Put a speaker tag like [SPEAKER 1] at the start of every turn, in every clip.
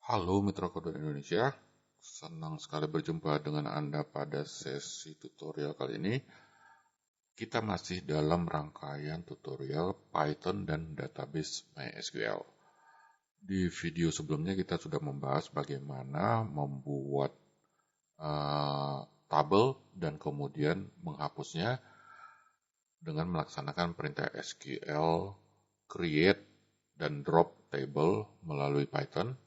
[SPEAKER 1] Halo Mitra Kode Indonesia, senang sekali berjumpa dengan Anda pada sesi tutorial kali ini. Kita masih dalam rangkaian tutorial Python dan database MySQL. Di video sebelumnya kita sudah membahas bagaimana membuat tabel dan kemudian menghapusnya dengan melaksanakan perintah SQL create dan drop table melalui Python.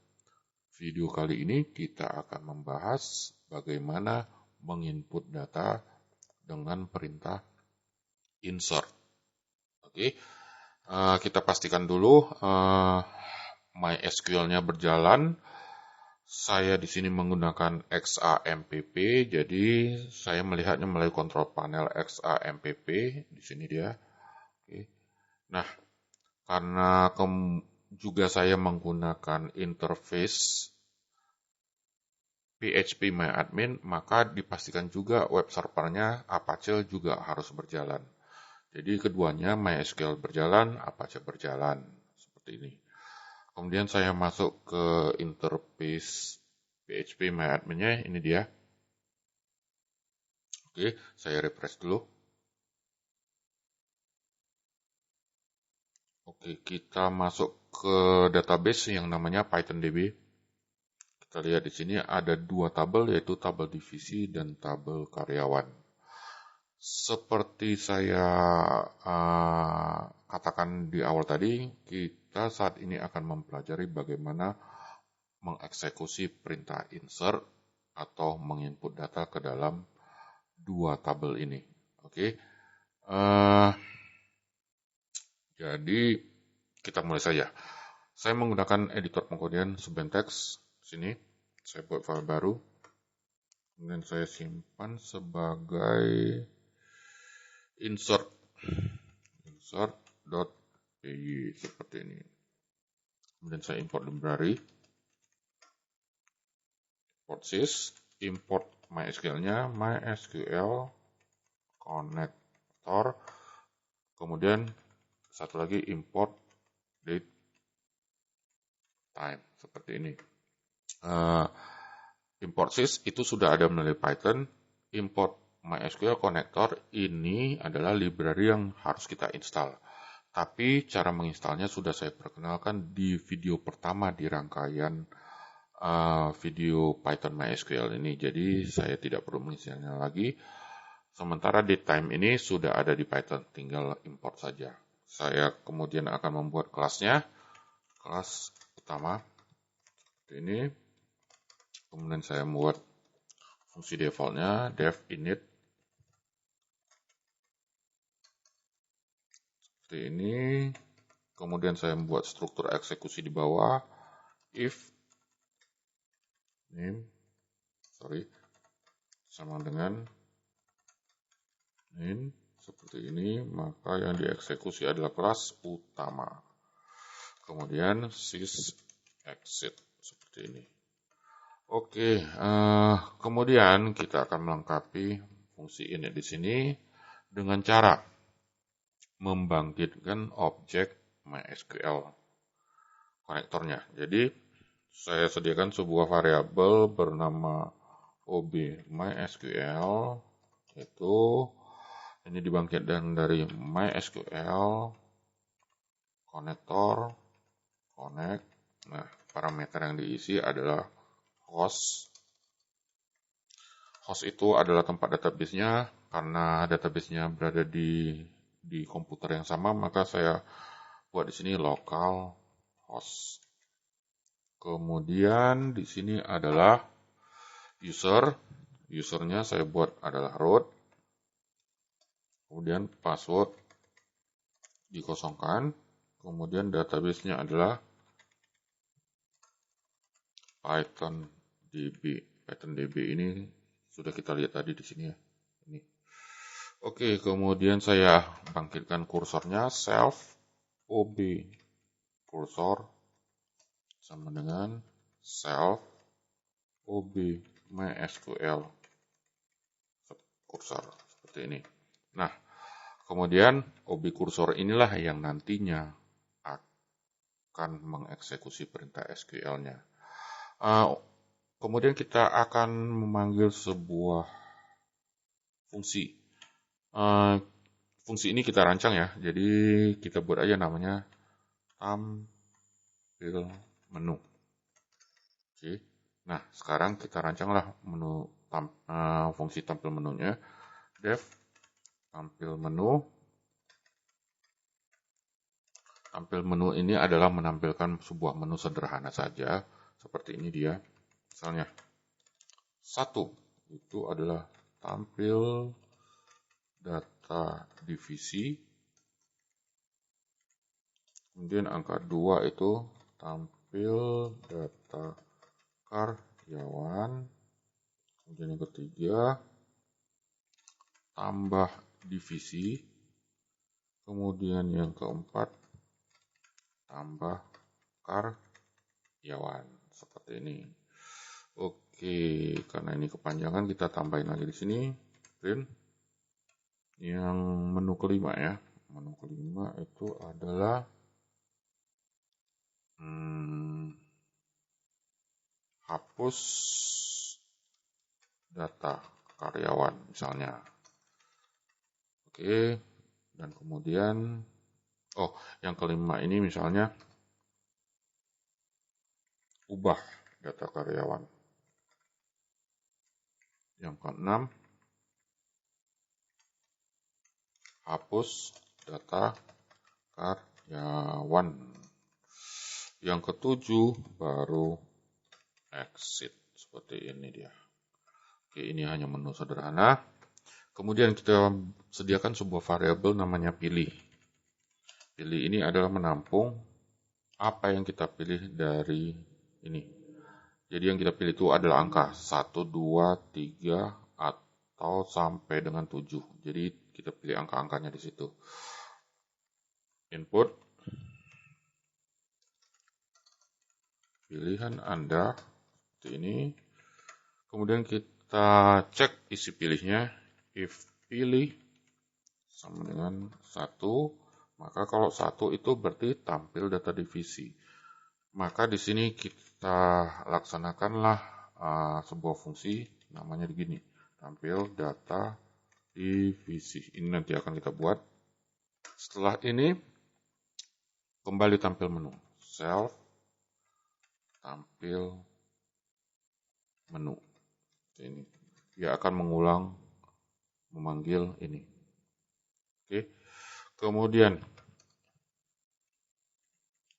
[SPEAKER 1] Video kali ini kita akan membahas bagaimana menginput data dengan perintah insert. Oke, kita pastikan dulu MySQL-nya berjalan. Saya di sini menggunakan XAMPP, jadi saya melihatnya melalui kontrol panel XAMPP. Di sini dia. Oke. Nah, karena juga saya menggunakan interface PHPMyAdmin, maka dipastikan juga web servernya Apache juga harus berjalan. Jadi keduanya MySQL berjalan, Apache berjalan, seperti ini. Kemudian saya masuk ke interface PHPMyAdmin-nya, ini dia. Oke, saya refresh dulu. Oke, kita masuk ke database yang namanya PythonDB. Kita lihat di sini ada dua tabel, yaitu tabel divisi dan tabel karyawan. Seperti saya katakan di awal tadi, kita saat ini akan mempelajari bagaimana mengeksekusi perintah insert atau menginput data ke dalam dua tabel ini. Oke, jadi kita mulai saja. Saya menggunakan editor pengkodian Subentix. Sini, saya buat file baru. Kemudian saya simpan sebagai insert.py seperti ini. Kemudian saya import library, import sys, import MySQL-nya, MySQL connector, kemudian satu lagi import date time seperti ini. Import sys itu sudah ada melalui Python. Import MySQL connector ini adalah library yang harus kita install. Tapi cara menginstalnya sudah saya perkenalkan di video pertama di rangkaian video Python MySQL ini. Jadi saya tidak perlu menginstalnya lagi. Sementara datetime ini sudah ada di Python, tinggal import saja. Saya kemudian akan membuat kelasnya, kelas utama seperti ini. Kemudian saya membuat fungsi defaultnya dev init seperti ini. Kemudian saya membuat struktur eksekusi di bawah if name sama dengan name seperti ini, maka yang dieksekusi adalah kelas utama. Kemudian sys exit seperti ini. Oke, kemudian kita akan melengkapi fungsi init di sini dengan cara membangkitkan objek MySQL konektornya. Jadi saya sediakan sebuah variabel bernama ob MySQL, yaitu ini dibangkitkan dari MySQL konektor connect. Nah, parameter yang diisi adalah host. Host itu adalah tempat database-nya. Karena database-nya berada di komputer yang sama, maka saya buat di sini local host. Kemudian di sini adalah user. Usernya saya buat adalah root. Kemudian password dikosongkan. Kemudian database-nya adalah PythonDB. PythonDB ini sudah kita lihat tadi di sini ya. Ini. Oke, kemudian saya bangkitkan kursornya self ob kursor sama dengan self ob MySQL kursor seperti ini. Nah, kemudian ob kursor inilah yang nantinya akan mengeksekusi perintah SQL-nya. Kemudian kita akan memanggil sebuah fungsi. Fungsi ini kita rancang ya, jadi kita buat aja namanya tampil menu. Oke. Nah, sekarang kita rancanglah fungsi tampil menunya. Def tampil menu. Tampil menu ini adalah menampilkan sebuah menu sederhana saja, seperti ini dia. Misalnya, 1 itu adalah tampil data divisi. Kemudian angka 2 itu tampil data karyawan. Kemudian yang ketiga, tambah divisi. Kemudian yang keempat, tambah karyawan. Seperti ini. Oke, karena ini kepanjangan kita tambahin lagi di sini. Print. Yang menu kelima ya. Menu kelima itu adalah hapus data karyawan misalnya. Oke, dan kemudian yang kelima ini misalnya ubah data karyawan. Yang keenam, hapus data karyawan. Yang ketujuh baru exit. Seperti ini dia. Oke, ini hanya menu sederhana. Kemudian kita sediakan sebuah variabel namanya pilih. Pilih ini adalah menampung apa yang kita pilih dari ini. Jadi yang kita pilih itu adalah angka 1, 2, 3, atau sampai dengan 7. Jadi kita pilih angka-angkanya di situ. Input. Pilihan Anda seperti ini. Kemudian kita cek isi pilihnya. If pilih sama dengan 1, maka kalau 1 itu berarti tampil data divisi. Maka di sini kita laksanakanlah sebuah fungsi namanya begini. Tampil data divisi. Ini nanti akan kita buat. Setelah ini kembali tampil menu. Self tampil menu. Ini dia akan mengulang memanggil ini. Oke. Kemudian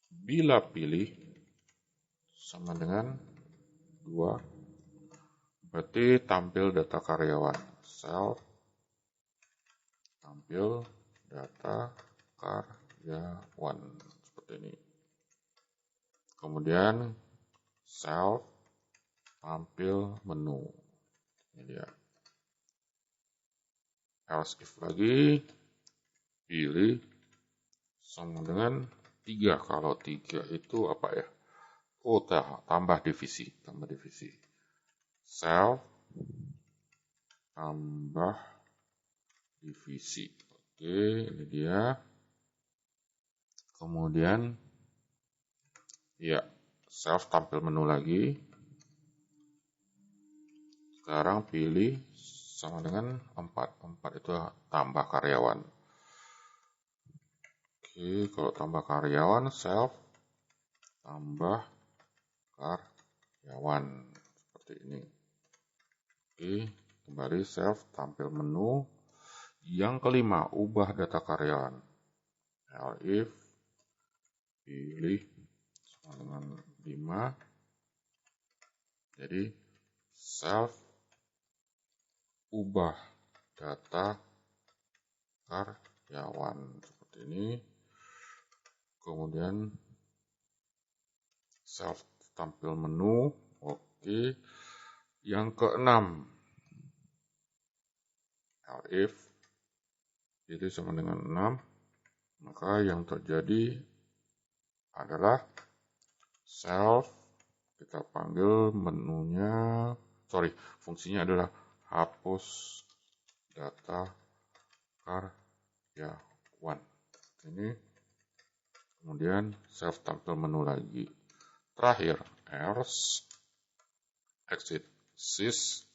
[SPEAKER 1] bila pilih sama dengan 2, berarti tampil data karyawan. Self tampil data karyawan seperti ini. Kemudian self tampil menu. Ini dia. Else if lagi, pilih sama dengan 3. Kalau 3 itu apa ya? Tambah divisi. Tambah divisi. Self tambah divisi. Oke, ini dia. Kemudian ya, self tampil menu lagi. Sekarang pilih sama dengan 4. 4 itu tambah karyawan. Oke, kalau tambah karyawan, self tambah karyawan. Seperti ini. Oke, kembali self tampil menu. Yang kelima, ubah data karyawan. If pilih sama dengan 5. Jadi self ubah data karyawan seperti ini. Kemudian self tampil menu. Oke. Yang keenam, if itu sama dengan 6, maka yang terjadi adalah self, kita panggil menunya, fungsinya adalah hapus data karyawan. Ini kemudian self tampil menu lagi. Terakhir, else exit sys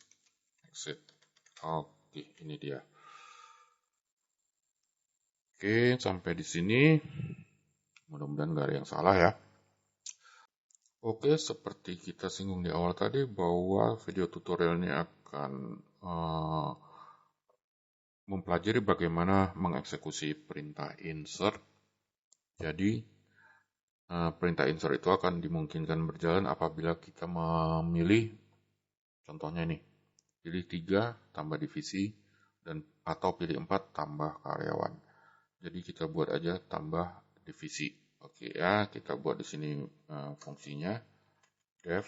[SPEAKER 1] exit. Oke, ini dia. Oke, sampai di sini. Mudah-mudahan nggak ada yang salah ya. Oke, seperti kita singgung di awal tadi bahwa video tutorial ini akan mempelajari bagaimana mengeksekusi perintah insert. Jadi, perintah insert itu akan dimungkinkan berjalan apabila kita memilih, contohnya nih, pilih 3 tambah divisi, atau pilih 4 tambah karyawan. Jadi kita buat aja tambah divisi. Oke ya, kita buat di sini fungsinya def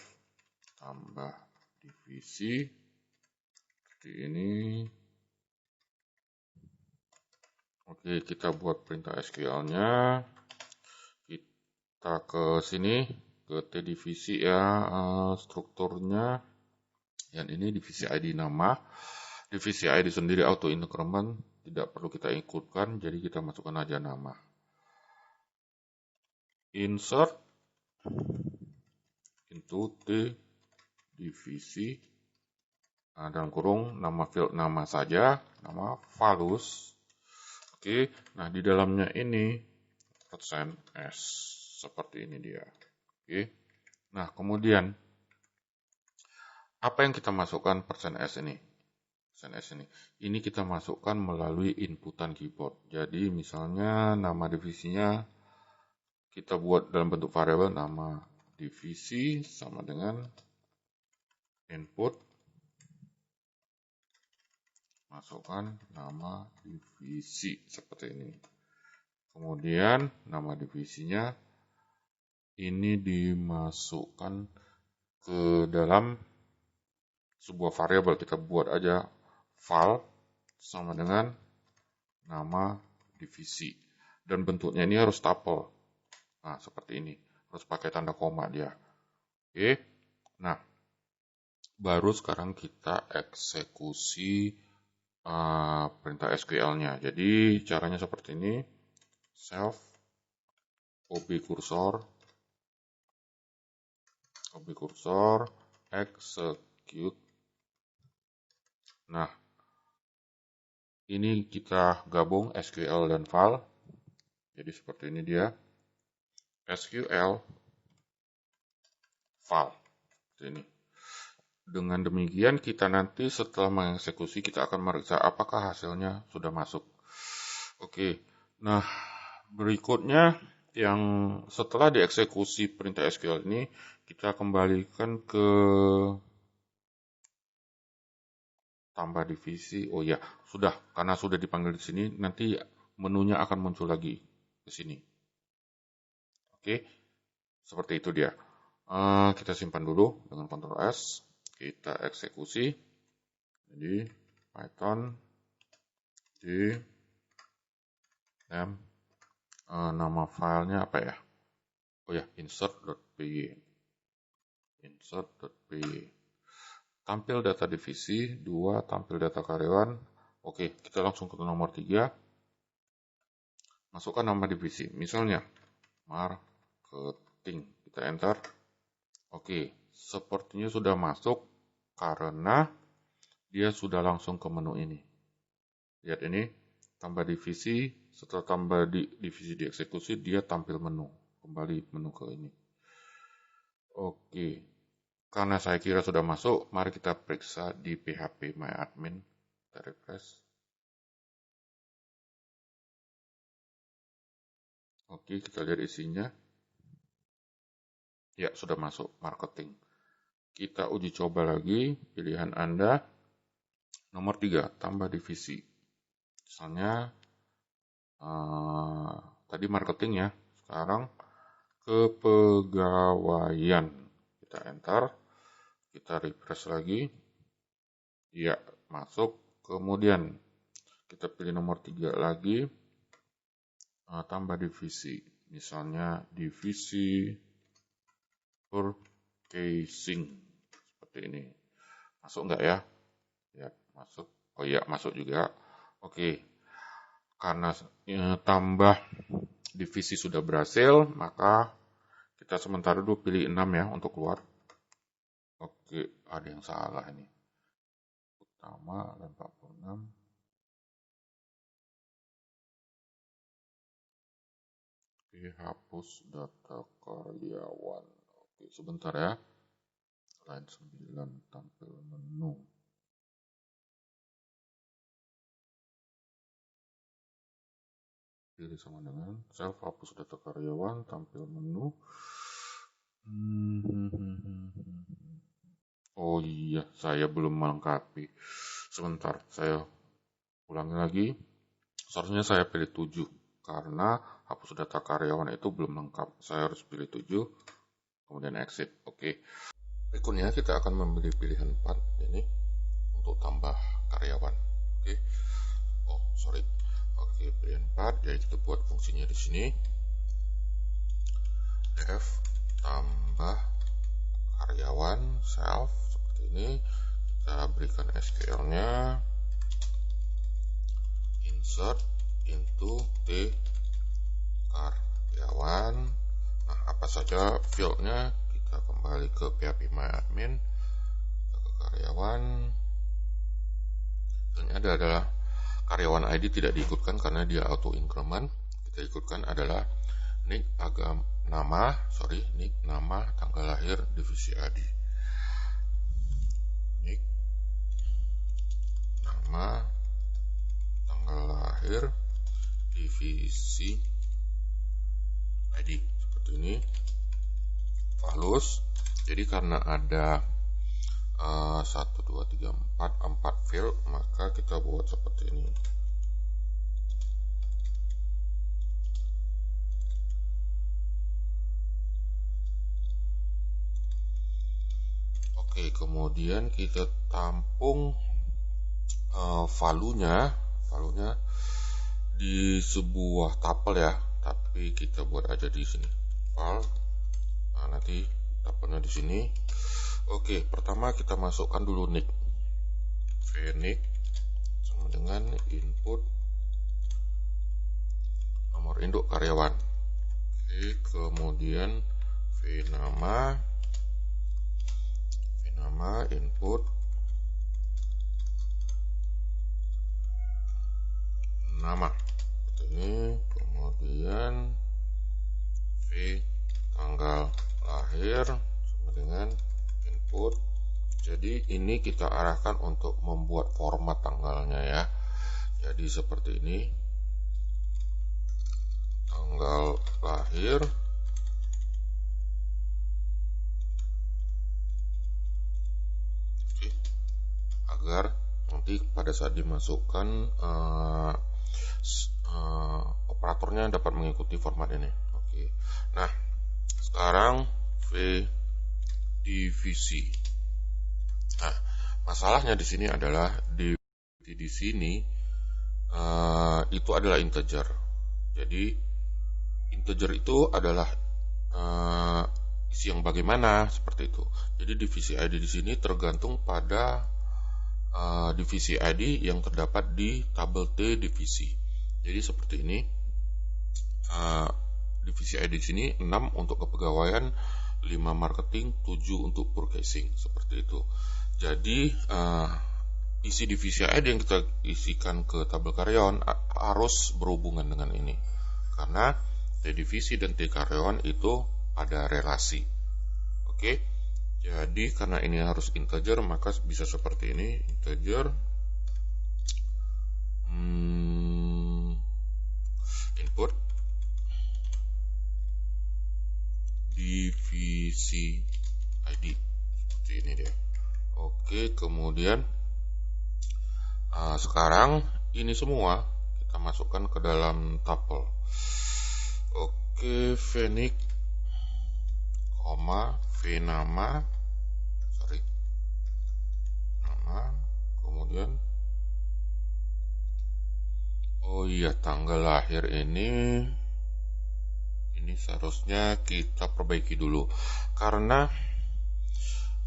[SPEAKER 1] tambah divisi seperti ini. Oke, kita buat perintah SQL-nya. Kita ke sini ke T divisi ya, strukturnya. Yang ini divisi ID nama. Divisi ID sendiri auto increment, tidak perlu kita ikutkan, jadi kita masukkan aja nama. Insert into T divisi, dalam kurung nama field nama saja, nama valus. Oke, nah di dalamnya ini %s seperti ini dia. Oke, nah kemudian apa yang kita masukkan %s ini? Ini kita masukkan melalui inputan keyboard. Jadi misalnya nama divisinya kita buat dalam bentuk variabel nama divisi sama dengan input masukkan nama divisi seperti ini. Kemudian nama divisinya ini dimasukkan ke dalam sebuah variabel, kita buat aja val sama dengan nama divisi, dan bentuknya ini harus tuple. Nah, seperti ini, harus pakai tanda koma dia. Oke, nah baru sekarang kita eksekusi perintah SQL-nya. Jadi caranya seperti ini, self ob cursor execute. Nah, ini kita gabung SQL dan val. Jadi seperti ini dia. SQL val. Ini. Dengan demikian kita nanti setelah mengeksekusi kita akan meriksa apakah hasilnya sudah masuk. Oke. Nah, berikutnya yang setelah dieksekusi perintah SQL ini kita kembalikan ke tambah divisi. Oh ya, sudah, karena sudah dipanggil di sini, nanti menunya akan muncul lagi ke sini. Oke, seperti itu dia. Kita simpan dulu dengan Ctrl S, kita eksekusi. Jadi Python d nama filenya apa ya? Oh ya, insert.py. Tampil data divisi, 2 tampil data karyawan. Oke, kita langsung ke nomor 3. Masukkan nama divisi, misalnya marketing. Kita enter. Oke, sepertinya sudah masuk karena dia sudah langsung ke menu ini. Lihat ini, tambah divisi, setelah tambah divisi dieksekusi, dia tampil menu. Kembali menu ke ini. Oke. Karena saya kira sudah masuk, mari kita periksa di PHP MyAdmin. Kita refresh. Oke, kita lihat isinya. Ya, sudah masuk marketing. Kita uji coba lagi, pilihan Anda. Nomor 3, tambah divisi. Misalnya, tadi marketing ya, sekarang kepegawaian. Kita enter. Kita refresh lagi. Ya, masuk. Kemudian kita pilih nomor 3 lagi. Tambah divisi. Misalnya divisi purchasing. Seperti ini. Masuk nggak ya? Ya, masuk. Oh iya, masuk juga. Oke. Karena tambah divisi sudah berhasil, maka kita sementara dulu pilih 6 ya untuk keluar. Oke, ada yang salah ini. Utama 46. Oke, hapus data karyawan. Oke, sebentar ya. Line 9 tampil menu. Pilih sama dengan self hapus data karyawan, tampil menu. Oh iya, saya belum melengkapi. Sebentar, saya ulangi lagi. Seharusnya saya pilih 7 karena hapus data karyawan itu belum lengkap. Saya harus pilih 7, kemudian exit. Oke. Berikutnya kita akan memilih pilihan 4 ini untuk tambah karyawan. Oke. Oh, sorry. Oke, pilihan 4. Jadi kita buat fungsinya di sini. Def tambah karyawan self seperti ini. Kita berikan SQL-nya insert into T karyawan. Nah, apa saja field-nya? Kita kembali ke PHP My Admin, ke karyawan. Fieldnya adalah karyawan ID tidak diikutkan karena dia auto increment. Kita ikutkan adalah nick nick nama, tanggal lahir, divisi ID. Nick nama, tanggal lahir, divisi ID seperti ini. Valus. Jadi karena ada 1, 2, 3, 4 field, maka kita buat seperti ini. Oke, kemudian kita tampung valuenya di sebuah tuple ya, tapi kita buat aja di sini. Val. Nah, nanti tuple-nya di sini. Oke, pertama kita masukkan dulu nick. Vnick sama dengan input nomor induk karyawan. Oke, kemudian vnama input nama seperti ini, kemudian v tanggal lahir sama dengan input. Jadi ini kita arahkan untuk membuat format tanggalnya ya. Jadi seperti ini, tanggal lahir, agar nanti pada saat dimasukkan operatornya dapat mengikuti format ini. Oke. Nah, sekarang V divisi. Nah, masalahnya di sini adalah di sini itu adalah integer. Jadi integer itu adalah isi yang bagaimana seperti itu. Jadi divisi ID di sini tergantung pada divisi ID yang terdapat di tabel T divisi. Jadi seperti ini. Divisi ID di sini 6 untuk kepegawaian, 5 marketing, 7 untuk purchasing, seperti itu. Jadi isi divisi ID yang kita isikan ke tabel karyawan harus berhubungan dengan ini, karena T divisi dan T karyawan itu ada relasi. Oke, jadi karena ini harus integer, maka bisa seperti ini, integer input divisi ID seperti ini dia. Oke, kemudian sekarang ini semua kita masukkan ke dalam tuple. Oke, vnick, vnama, nama, kemudian oh iya, tanggal lahir ini seharusnya kita perbaiki dulu, karena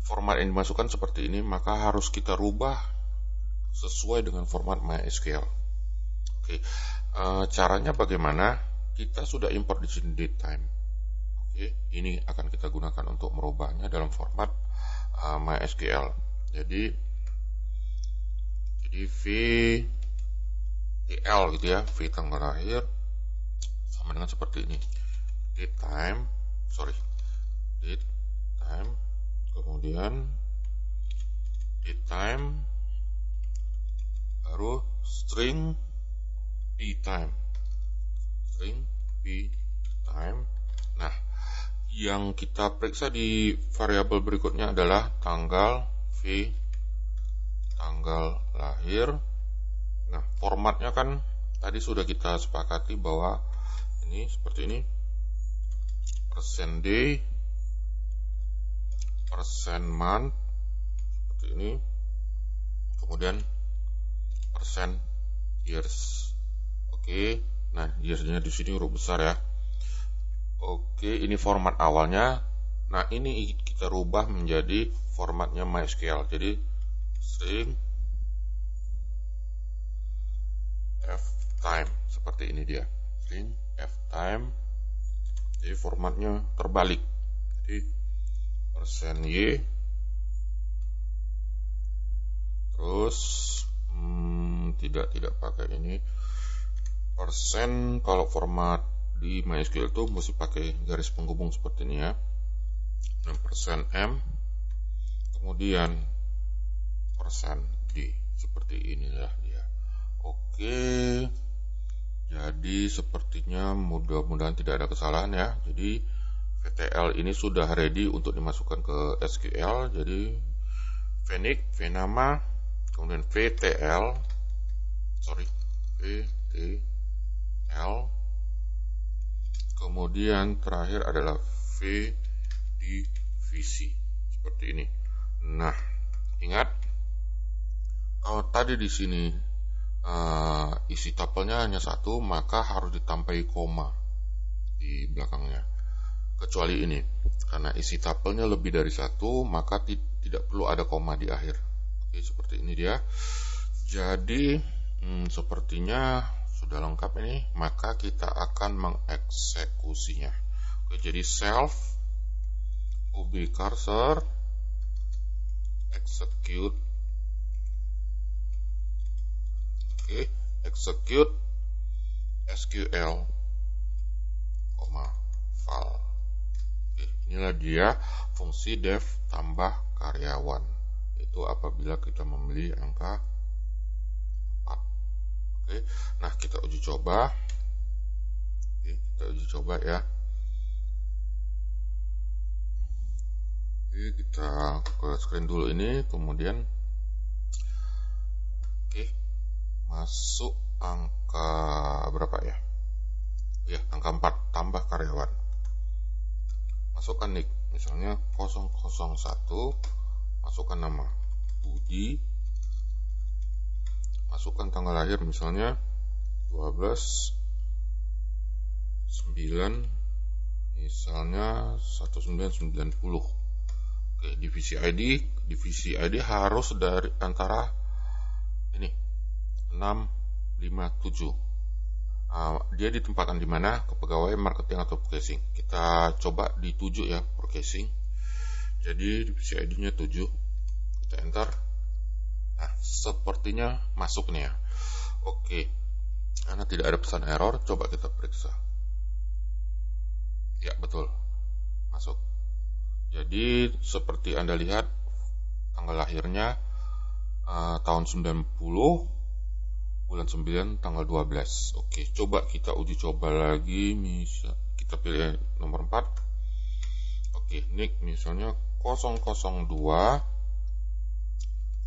[SPEAKER 1] format yang dimasukkan seperti ini, maka harus kita rubah sesuai dengan format MySQL. Oke, caranya bagaimana? Kita sudah import di sini datetime. Oke, ini akan kita gunakan untuk merubahnya dalam format MySQL. Jadi VTL gitu ya, V tanggal lahir sama dengan seperti ini. Date time, kemudian date time, baru string p time. Nah, yang kita periksa di variabel berikutnya adalah tanggal V, tanggal lahir. Nah, formatnya kan tadi sudah kita sepakati bahwa ini seperti ini, %day, %month seperti ini, kemudian %years. Oke, nah years-nya di sini huruf besar ya. Oke, ini format awalnya. Nah, ini kita rubah menjadi formatnya MySQL. Jadi string ftime seperti ini dia. String ftime. Jadi formatnya terbalik. Jadi %y terus tidak pakai ini. Kalau format di MySQL itu mesti pakai garis penghubung seperti ini ya. Dan %m, kemudian %d seperti inilah dia. Oke, jadi sepertinya mudah-mudahan tidak ada kesalahan ya. Jadi VTL ini sudah ready untuk dimasukkan ke SQL. Jadi vnic, vnama, kemudian VTL, kemudian terakhir adalah V divisi seperti ini. Nah, ingat kalau tadi di sini isi tapelnya hanya satu, maka harus ditambahi koma di belakangnya. Kecuali ini, karena isi tapelnya lebih dari satu, maka tidak perlu ada koma di akhir. Oke, seperti ini dia. Jadi sepertinya sudah lengkap ini, maka kita akan mengeksekusinya. Oke, jadi self ubi cursor execute. Oke, execute SQL, file. Oke, inilah dia fungsi def tambah karyawan. Itu apabila kita membeli angka 4. Oke, nah kita uji coba. Oke, kita uji coba ya. Oke, kita ke screen dulu ini, kemudian masuk angka berapa ya? Ya, angka 4 tambah karyawan. Masukkan nick, misalnya 001, masukkan nama Budi, masukkan tanggal lahir misalnya 12/9 misalnya 1990. Oke, divisi ID harus dari antara ini 657. Dia ditempatkan di mana? Kepegawaian, marketing atau purchasing. Kita coba di 7 ya, purchasing. Jadi divisi ID-nya 7. Kita enter. Nah, sepertinya masuk nih ya. Oke. Karena tidak ada pesan error, coba kita periksa. Ya, betul. Masuk. Jadi seperti Anda lihat, tanggal lahirnya tahun 90, bulan 9, tanggal 12. Oke, coba kita uji coba lagi. Misal kita pilih nomor 4. Oke, nick misalnya 002,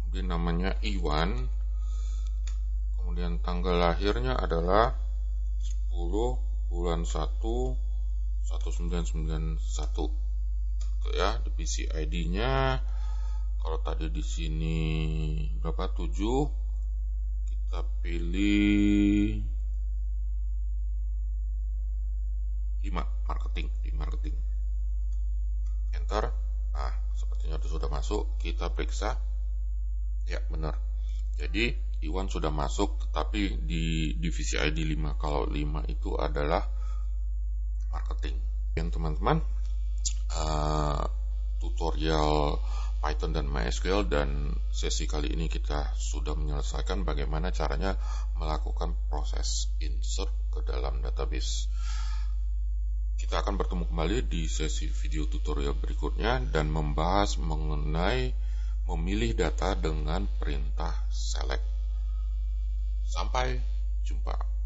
[SPEAKER 1] kemudian namanya Iwan, kemudian tanggal lahirnya adalah 10 bulan 1 1991. Oke ya, divisi ID-nya kalau tadi di sini berapa? 7. Kita pilih 5, marketing, di marketing. Enter. Nah, sepertinya itu sudah masuk. Kita periksa. Ya, benar. Jadi Iwan sudah masuk, tetapi di divisi ID 5. Kalau 5 itu adalah marketing. Yang teman-teman, tutorial Python dan MySQL, dan sesi kali ini kita sudah menyelesaikan bagaimana caranya melakukan proses insert ke dalam database. Kita akan bertemu kembali di sesi video tutorial berikutnya dan membahas mengenai memilih data dengan perintah select. Sampai jumpa.